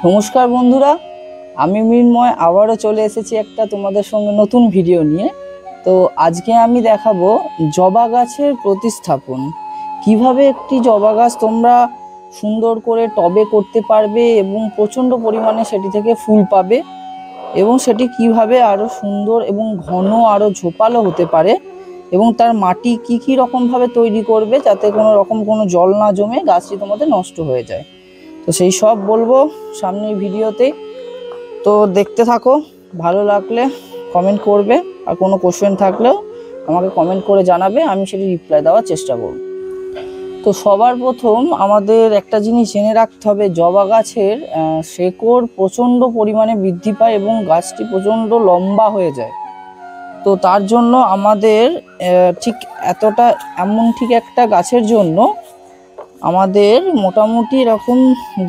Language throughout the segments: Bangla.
নমস্কার বন্ধুরা, আমি মৃন্ময় আবারও চলে এসেছি একটা তোমাদের সঙ্গে নতুন ভিডিও নিয়ে। তো আজকে আমি দেখাবো জবা গাছের প্রতিস্থাপন, কিভাবে একটি জবা গাছ তোমরা সুন্দর করে টবে করতে পারবে এবং প্রচণ্ড পরিমাণে সেটি থেকে ফুল পাবে, এবং সেটি কিভাবে আরও সুন্দর এবং ঘন আরও ঝোপালো হতে পারে, এবং তার মাটি কী রকমভাবে তৈরি করবে যাতে কোনো জল না জমে গাছটি তোমাদের নষ্ট হয়ে যায়। তো সেই সব বলবো সামনের ভিডিওতে। তো দেখতে থাকো, ভালো লাগলে কমেন্ট করবে, আর কোনো কোশ্চেন থাকলেও আমাকে কমেন্ট করে জানাবে, আমি সেটি রিপ্লাই দেওয়ার চেষ্টা করব। তো সবার প্রথম আমাদের একটা জিনিস জেনে রাখতে হবে, জবা গাছের শেকড় প্রচণ্ড পরিমাণে বৃদ্ধি পায় এবং গাছটি প্রচণ্ড লম্বা হয়ে যায়। তো তার জন্য আমাদের ঠিক একটা গাছের জন্য আমাদের মোটামুটি এরকম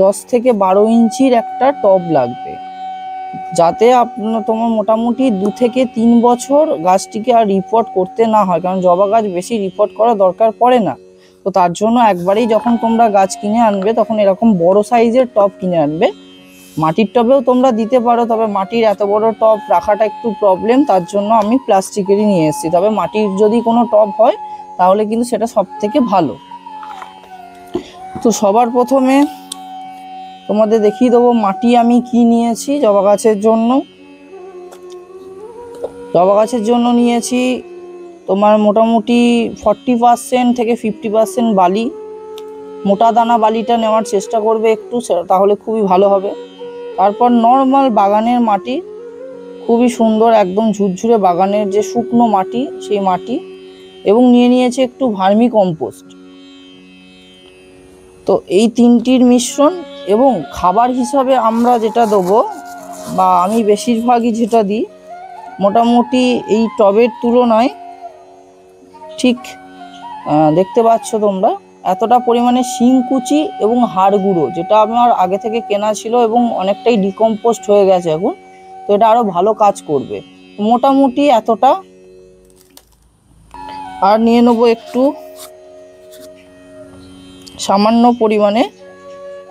10 থেকে 12 ইঞ্চির একটা টব লাগবে, যাতে তোমার মোটামুটি 2 থেকে 3 বছর গাছটিকে আর রিপোর্ট করতে না হয়, কারণ জবা গাছ বেশি রিপোর্ট করা দরকার পড়ে না। তো তার জন্য একবারেই যখন তোমরা গাছ কিনে আনবে তখন এরকম বড় সাইজের টব কিনে আনবে। মাটির টবেও তোমরা দিতে পারো, তবে মাটির এত বড় টব রাখাটা একটু প্রবলেম, তার জন্য আমি প্লাস্টিকেরই নিয়ে এসেছি। তবে মাটির যদি কোনো টব হয় তাহলে কিন্তু সেটা সব থেকে ভালো। তো সবার প্রথমে তোমাদের দেখিয়ে দেবো মাটি আমি কি নিয়েছি জবা গাছের জন্য। জবা গাছের জন্য নিয়েছি তোমার মোটামুটি 40% থেকে 50% বালি। মোটা দানা বালিটা নেওয়ার চেষ্টা করবে একটু, তাহলে খুবই ভালো হবে। তারপর নর্মাল বাগানের মাটি, খুবই সুন্দর একদম ঝুরঝুরে বাগানের যে শুকনো মাটি, সেই মাটি, এবং নিয়েছি একটু ভার্মি কম্পোস্ট। তো এই তিনটির মিশ্রণ, এবং খাবার হিসাবে আমরা যেটা দেবো, বা আমি বেশিরভাগই যেটা দিই, মোটামুটি এই টবের তুলনায় ঠিক দেখতে পাচ্ছ তোমরা এতটা পরিমাণে শিংকুচি এবং হাড় গুঁড়ো, যেটা আমার আগে থেকে কেনা ছিল এবং অনেকটাই ডিকম্পোস্ট হয়ে গেছে এখন, তো এটা আরও ভালো কাজ করবে। মোটামুটি এতটা। আর নিয়ে নেবো একটু সামান্য পরিমাণে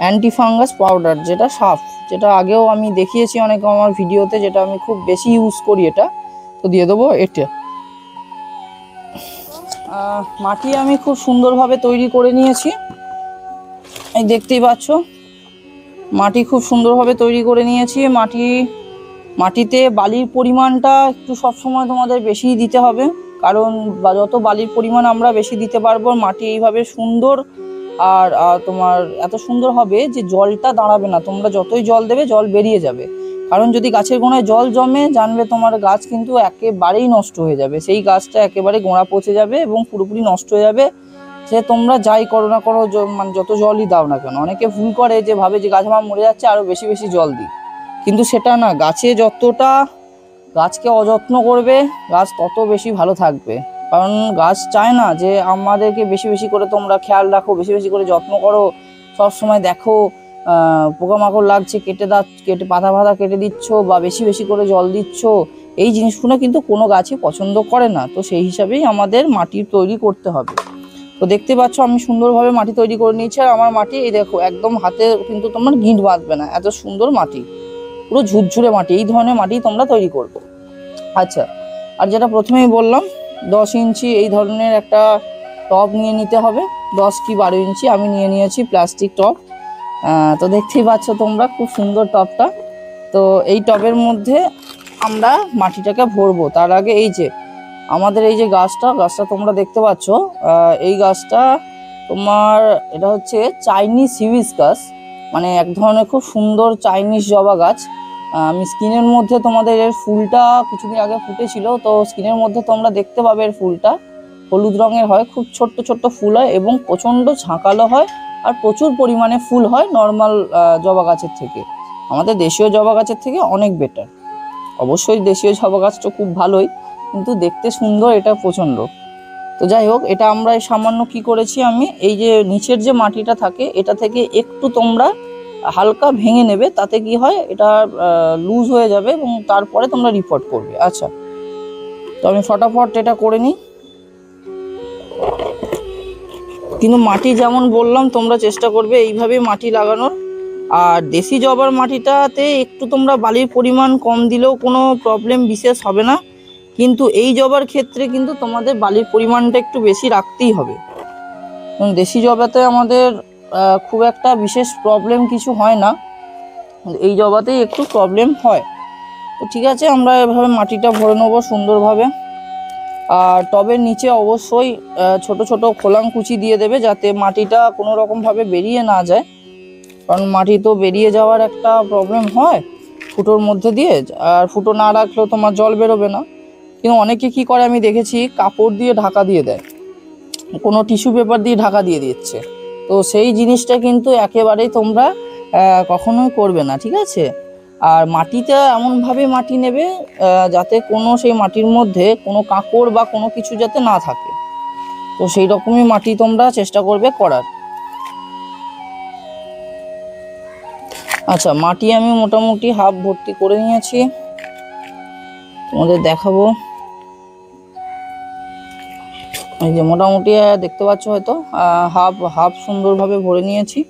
অ্যান্টিফাঙ্গাস পাউডার, যেটা সাফ, যেটা আগেও আমি দেখিয়েছি অনেক আমার ভিডিওতে, যেটা আমি খুব বেশি ইউজ করি এটা। তো দিয়ে দেবো এটা। মাটি আমি খুব সুন্দরভাবে তৈরি করে নিয়েছি, এই দেখতেই পাচ্ছ মাটি খুব সুন্দরভাবে তৈরি করে নিয়েছি। মাটিতে বালির পরিমাণটা একটু সবসময় তোমাদের বেশিই দিতে হবে, কারণ যত বালির পরিমাণ আমরা বেশি দিতে পারবো, মাটি এইভাবে সুন্দর আর তোমার এত সুন্দর হবে যে জলটা দাঁড়াবে না। তোমরা যতই জল দেবে জল বেরিয়ে যাবে, কারণ যদি গাছের গোড়ায় জল জমে জানবে তোমার গাছ কিন্তু একেবারেই নষ্ট হয়ে যাবে, সেই গাছটা একেবারে গোড়া পচে যাবে এবং পুরোপুরি নষ্ট হয়ে যাবে। সে তোমরা যাই করো না করো, মানে যত জলই দাও না কেন। অনেকে ভুল করে যে ভাবে যে গাছ আমার মরে যাচ্ছে আরও বেশি বেশি জল দিই, কিন্তু সেটা না। গাছকে অযত্ন করবে গাছ তত বেশি ভালো থাকবে, কারণ গাছ চায় না যে আমাদেরকে বেশি বেশি করে তোমরা খেয়াল রাখো, বেশি বেশি করে যত্ন করো, সব সময় দেখো পোকামাকড় লাগছে কেটে পাতা কেটে দিচ্ছ, বা বেশি বেশি করে জল দিচ্ছ। এই জিনিসগুলো কিন্তু কোনো গাছই পছন্দ করে না। তো সেই হিসাবেই আমাদের মাটি তৈরি করতে হবে। তো দেখতে পাচ্ছ আমি সুন্দরভাবে মাটি তৈরি করে নিয়েছি, আর আমার মাটি এই দেখো একদম হাতে কিন্তু তোমার গিঁট বাঁধবে না, এত সুন্দর মাটি, পুরো ঝুরঝুরে মাটি। এই ধরনের মাটি তোমরা তৈরি করবে। আচ্ছা, আর যেটা প্রথমেই বললাম 10 ইঞ্চি এই ধরনের একটা টব নিয়ে নিতে হবে, 10 কি 12 ইঞ্চি আমি নিয়ে নিয়েছি প্লাস্টিক টব। তো দেখতেই পাচ্ছ তোমরা খুব সুন্দর টবটা। তো এই টবের মধ্যে আমরা মাটিটাকে ভরবো। তার আগে এই যে আমাদের এই যে গাছটা তোমরা দেখতে পাচ্ছ, এই গাছটা তোমার এটা হচ্ছে চাইনিজ হিবিস্কাস, মানে এক ধরনের খুব সুন্দর চাইনিজ জবা গাছ। আমি স্ক্রিনের মধ্যে তোমাদের এর ফুলটা কিছুদিন আগে ফুটেছিল, তো স্ক্রিনের মধ্যে তোমরা দেখতে পাবে এর ফুলটা হলুদ রঙের হয়, খুব ছোট্ট ছোট্ট ফুল হয় এবং প্রচণ্ড ঝাঁকালো হয়, আর প্রচুর পরিমাণে ফুল হয় নর্মাল জবা গাছের থেকে। আমাদের দেশীয় জবা গাছের থেকে অনেক বেটার। অবশ্যই দেশীয় জবা গাছটা খুব ভালোই, কিন্তু দেখতে সুন্দর এটা প্রচণ্ড। তো যাই হোক, এটা আমরা সামান্য কি করেছি, আমি এই যে নিচের যে মাটিটা থাকে এটা থেকে একটু তোমরা হালকা ভেঙে নেবে, তাতে কি হয় এটা লুজ হয়ে যাবে এবং তারপরে তোমরা রিপোর্ট করবে। আচ্ছা, তো আমি ফটাফট এটা করে নিই। কিন্তু মাটি যেমন বললাম তোমরা চেষ্টা করবে এইভাবে মাটি লাগানোর, আর দেশি জবার মাটিটাতে একটু তোমরা বালির পরিমাণ কম দিলেও কোনো প্রবলেম বিশেষ হবে না, কিন্তু এই জবার ক্ষেত্রে কিন্তু তোমাদের বালির পরিমাণটা একটু বেশি রাখতেই হবে। এবং দেশি জবাতে আমাদের খুব একটা বিশেষ প্রবলেম কিছু হয় না, এই জবাতেই একটু প্রবলেম হয়। তো ঠিক আছে, আমরা এভাবে মাটিটা ভরে নেবো সুন্দরভাবে। আর টবের নিচে অবশ্যই ছোট ছোট খোলাং কুচি দিয়ে দেবে, যাতে মাটিটা কোনো রকমভাবে বেরিয়ে না যায়, কারণ মাটি তো বেরিয়ে যাওয়ার একটা প্রবলেম হয় ফুটোর মধ্যে দিয়ে। আর ফুটো না রাখলেও তোমার জল বেরোবে না। কিন্তু অনেকে কি করে আমি দেখেছি, কাপড় দিয়ে ঢাকা দিয়ে দেয়, কোনো টিস্যু পেপার দিয়ে ঢাকা দিয়ে দিচ্ছে। তো সেই জিনিসটা কিন্তু একেবারেই তোমরা কখনোই করবে না, ঠিক আছে। আর মাটিটা এমনভাবে মাটি নেবে যাতে কোনো সেই মাটির মধ্যে কোনো কাঁকড় বা কোনো কিছু যাতে না থাকে। তো সেই রকমই মাটি তোমরা চেষ্টা করবে করার। আচ্ছা, মাটি আমি মোটামুটি হাফ ভর্তি করে নিয়েছি, তোমাদের দেখাবো। এই যে মোটামুটি দেখতে পাচ্ছ হয়তো হাফ সুন্দরভাবে ভরে নিয়েছি।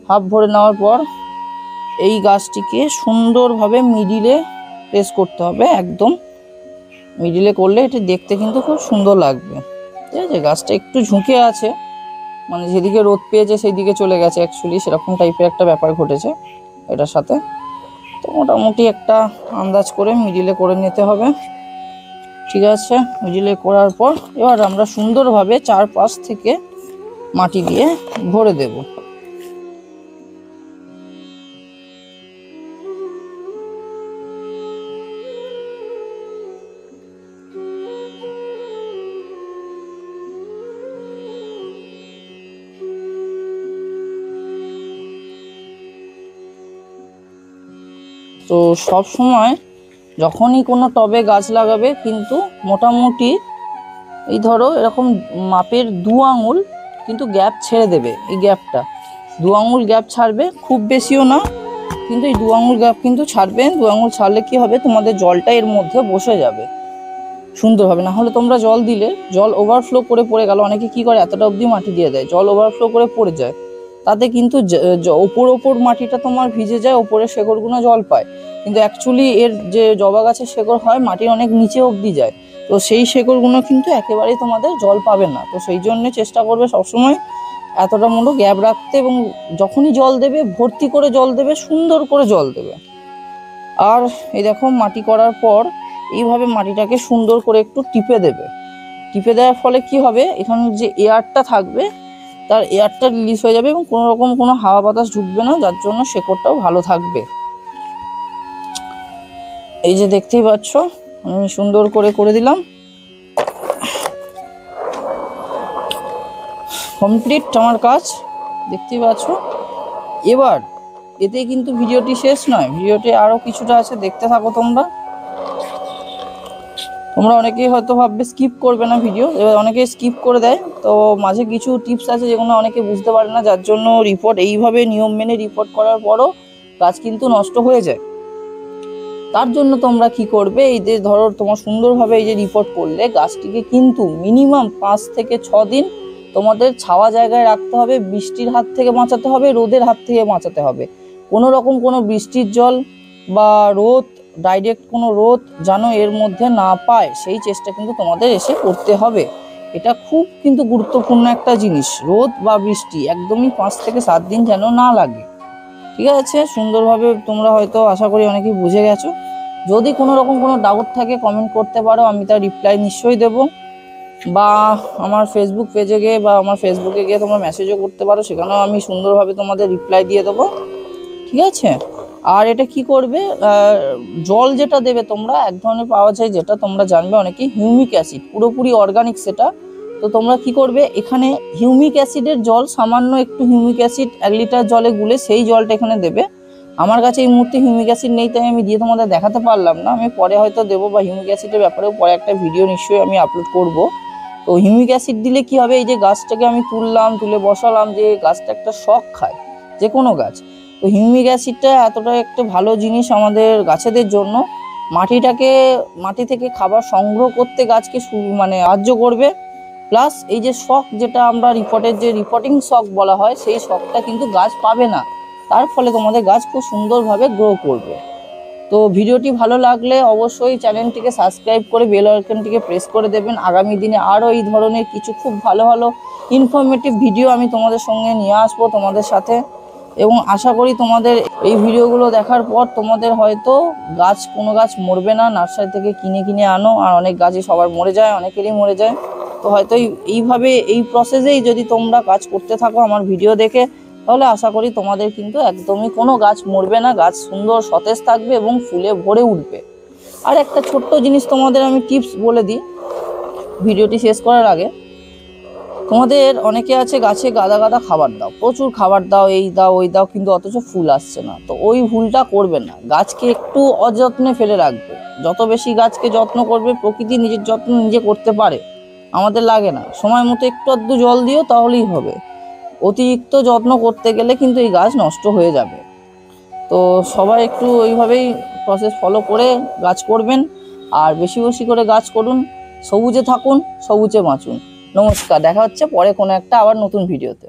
হাফ ভরে নেওয়ার পর এই গাছটিকে সুন্দরভাবে মিডিলে প্রেস করতে হবে, একদম মিডিলে করলে এটি দেখতে কিন্তু খুব সুন্দর লাগবে। ঠিক আছে, গাছটা একটু ঝুঁকে আছে, মানে যেদিকে রোদ পেয়েছে সেই দিকে চলে গেছে, অ্যাকচুয়ালি সেরকম টাইপের একটা ব্যাপার ঘটেছে এটার সাথে। তো মোটামুটি একটা আন্দাজ করে মিডিলে করে নিতে হবে। ঠিক আছে, মিডিলে করার পর এবার আমরা সুন্দরভাবে চারপাশ থেকে মাটি দিয়ে ভরে দেব। তো সব সময় যখনই কোনো টবে গাছ লাগাবে কিন্তু মোটামুটি এই ধরো এরকম মাপের 2 আঙুল কিন্তু গ্যাপ ছেড়ে দেবে। এই গ্যাপটা 2 আঙুল গ্যাপ ছাড়বে, খুব বেশিও না, কিন্তু এই 2 আঙুল গ্যাপ কিন্তু ছাড়বে। 2 আঙুল ছাড়লে কি হবে, তোমাদের জলটা এর মধ্যে বসে যাবে সুন্দরভাবে। না হলে তোমরা জল দিলে জল ওভারফ্লো করে পড়ে গেল, অনেকে কি করে এতটা অবধি মাটি দিয়ে দেয়, জল ওভারফ্লো করে পড়ে যায়, তাতে কিন্তু ওপর মাটিটা তোমার ভিজে যায়, ওপরের শেকড়গুলো জল পায়, কিন্তু অ্যাকচুয়ালি এর যে জবা গাছের শেকড় হয় মাটির অনেক নিচে অবধি যায়। তো সেই শেকড়গুলো কিন্তু একেবারেই তোমাদের জল পাবে না। তো সেই জন্য চেষ্টা করবে সবসময় এতটা মতো গ্যাপ রাখতে, এবং যখনই জল দেবে ভর্তি করে জল দেবে, সুন্দর করে জল দেবে। আর এই দেখো মাটি করার পর এইভাবে মাটিটাকে সুন্দর করে একটু টিপে দেবে। টিপে দেওয়ার ফলে কি হবে, এখানে যে এয়ারটা থাকবে তার এয়ারটা রিলিজ হয়ে যাবে এবং কোনো রকম কোনো হাওয়া বাতাস ঢুকবে না, যার জন্য শেকড়টাও ভালো থাকবে। এই যে দেখতেই পাচ্ছ আমি সুন্দর করে দিলাম, কমপ্লিট আমার কাজ, দেখতেই পাচ্ছ। এবার এতে কিন্তু ভিডিওটি শেষ নয়, ভিডিওটি আরো কিছুটা আছে, দেখতে থাকো তোমরা। অনেকেই হয়তো ভাববে স্কিপ করবে না ভিডিও, এবার অনেকে স্কিপ করে দেয়। তো মাঝে কিছু টিপস আছে যেগুলো অনেকে বুঝতে পারে না, যার জন্য রিপোর্ট এইভাবে নিয়ম মেনে রিপোর্ট করার পরও গাছ কিন্তু নষ্ট হয়ে যায়। তার জন্য তোমরা কি করবে, এই যে ধরো তোমার সুন্দরভাবে এই যে রিপোর্ট করলে গাছটিকে কিন্তু মিনিমাম 5 থেকে 6 দিন তোমাদের ছাওয়া জায়গায় রাখতে হবে, বৃষ্টির হাত থেকে বাঁচাতে হবে, রোদের হাত থেকে বাঁচাতে হবে। কোনো রকম কোনো বৃষ্টির জল বা রোদ, ডাইরেক্ট কোনো রোদ যেন এর মধ্যে না পায়, সেই চেষ্টা কিন্তু তোমাদের এসে করতে হবে। এটা খুব কিন্তু গুরুত্বপূর্ণ একটা জিনিস, রোদ বা বৃষ্টি একদমই 5 থেকে 7 দিন যেন না লাগে। ঠিক আছে, সুন্দরভাবে তোমরা হয়তো আশা করি অনেকেই বুঝে গেছো। যদি কোনো রকম কোনো ডাউট থাকে কমেন্ট করতে পারো, আমি তার রিপ্লাই নিশ্চয়ই দেবো, বা আমার ফেসবুক পেজে গিয়ে বা আমার ফেসবুকে গিয়ে তোমরা মেসেজও করতে পারো, সেখানেও আমি সুন্দরভাবে তোমাদের রিপ্লাই দিয়ে দেবো। ঠিক আছে, আর এটা কি করবে, জল যেটা দেবে তোমরা এক ধরনের পাওয়া যায়, যেটা তোমরা জানবে অনেকে, হিউমিক অ্যাসিড, পুরোপুরি অর্গানিক সেটা। তো তোমরা কি করবে, এখানে হিউমিক অ্যাসিডের জল, সামান্য একটু হিউমিক অ্যাসিড 1 লিটার জলে গুলে সেই জলটা এখানে দেবে। আমার কাছে এই মুহূর্তে হিউমিক অ্যাসিড নেই, তাই আমি দিয়ে তোমাদের দেখাতে পারলাম না, আমি পরে হয়তো দেবো, বা হিউমিক অ্যাসিডের ব্যাপারেও পরে একটা ভিডিও নিশ্চয়ই আমি আপলোড করব। তো হিউমিক অ্যাসিড দিলে কি হবে, এই যে গাছটাকে আমি তুলে বসালাম, যে গাছটা একটা শক খায় যে কোনো গাছ, তো হিউমিক অ্যাসিডটা এতটা একটা ভালো জিনিস আমাদের গাছেদের জন্য, মাটি থেকে খাবার সংগ্রহ করতে গাছকে মানে সাহায্য করবে। প্লাস এই যে শক, যেটা আমরা রিপোর্টিং শক বলা হয়, সেই শকটা কিন্তু গাছ পাবে না। তার ফলে তোমাদের গাছ খুব সুন্দরভাবে গ্রো করবে। তো ভিডিওটি ভালো লাগলে অবশ্যই চ্যানেলটিকে সাবস্ক্রাইব করে বেল আইকনটিকে প্রেস করে দেবেন। আগামী দিনে আরও এই ধরনের কিছু খুব ভালো ভালো ইনফরমেটিভ ভিডিও আমি তোমাদের সঙ্গে নিয়ে আসবো তোমাদের সাথে, এবং আশা করি তোমাদের এই ভিডিওগুলো দেখার পর তোমাদের হয়তো কোনো গাছ মরবে না। নার্সারি থেকে কিনে কিনে আনো, আর অনেক গাছই সবার মরে যায়, অনেকেরই মরে যায়। তো হয়তো এইভাবে এই প্রসেসেই যদি তোমরা কাজ করতে থাকো আমার ভিডিও দেখে, তাহলে আশা করি তোমাদের কিন্তু একদমই কোনো গাছ মরবে না, গাছ সুন্দর সতেজ থাকবে এবং ফুলে ভরে উঠবে। আর একটা ছোট্ট জিনিস তোমাদের আমি টিপস বলে দিই ভিডিওটি শেষ করার আগে। তোমাদের অনেকে আছে গাছে গাদা গাদা খাবার দাও, প্রচুর খাবার দাও, এই দাও ওই দাও, কিন্তু অথচ ফুল আসছে না। তো ওই ভুলটা করবে না, গাছকে একটু অযত্নে ফেলে রাখবে। যত বেশি গাছকে যত্ন করবে, প্রকৃতি নিজের যত্ন নিজে করতে পারে, আমাদের লাগে না। সময় মতো একটু আধটু জল দিও, তাহলেই হবে। অতিরিক্ত যত্ন করতে গেলে কিন্তু এই গাছ নষ্ট হয়ে যাবে। তো সবাই একটু ওইভাবেই প্রসেস ফলো করে গাছ করবেন, আর বেশি বেশি করে গাছ করুন। সবুজে থাকুন, সবুজে বাঁচুন। নমস্কার, দেখা হচ্ছে পরে কোনো একটা আবার নতুন ভিডিওতে।